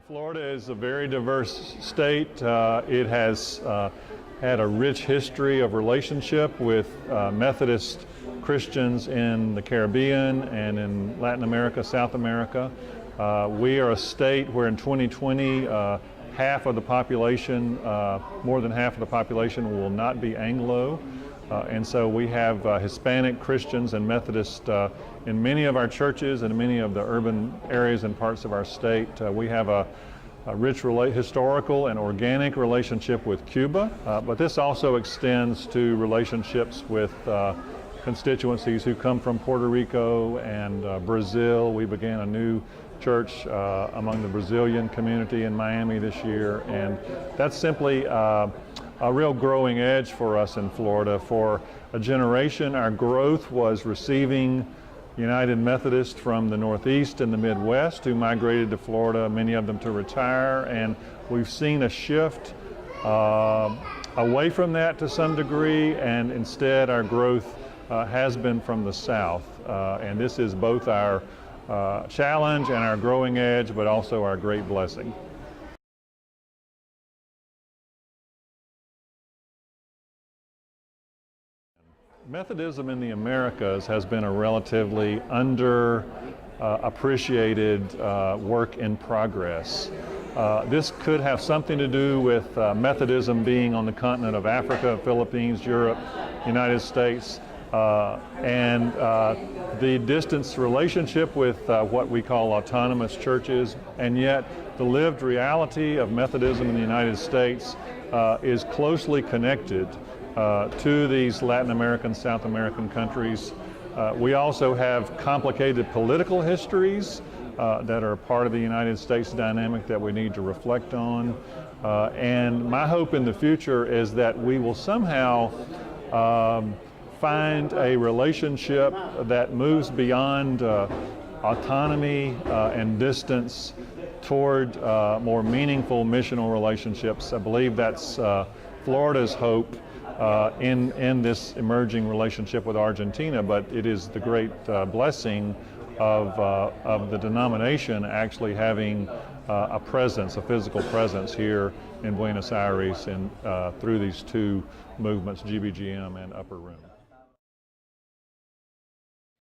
Florida is a very diverse state. It has had a rich history of relationship with Methodist Christians in the Caribbean and in Latin America, South America. We are a state where in 2020 half of the population, more than half of the population will not be Anglo. And so we have Hispanic Christians and Methodists in many of our churches and many of the urban areas and parts of our state. We have a rich historical and organic relationship with Cuba, but this also extends to relationships with constituencies who come from Puerto Rico and Brazil. We began a new church among the Brazilian community in Miami this year, and that's simply a real growing edge for us in Florida. For a generation, our growth was receiving United Methodists from the Northeast and the Midwest who migrated to Florida, many of them to retire, and we've seen a shift away from that to some degree, and instead our growth has been from the South. And this is both our challenge and our growing edge, but also our great blessing. Methodism in the Americas has been a relatively underappreciated work in progress. This could have something to do with Methodism being on the continent of Africa, Philippines, Europe, United States, and the distance relationship with what we call autonomous churches, and yet the lived reality of Methodism in the United States is closely connected to these Latin American, South American countries. We also have complicated political histories that are part of the United States dynamic that we need to reflect on. And my hope in the future is that we will somehow find a relationship that moves beyond autonomy and distance toward more meaningful missional relationships. I believe that's Florida's hope in this emerging relationship with Argentina, but it is the great blessing of the denomination actually having a presence, a physical presence here in Buenos Aires and through these two movements, GBGM and Upper Room.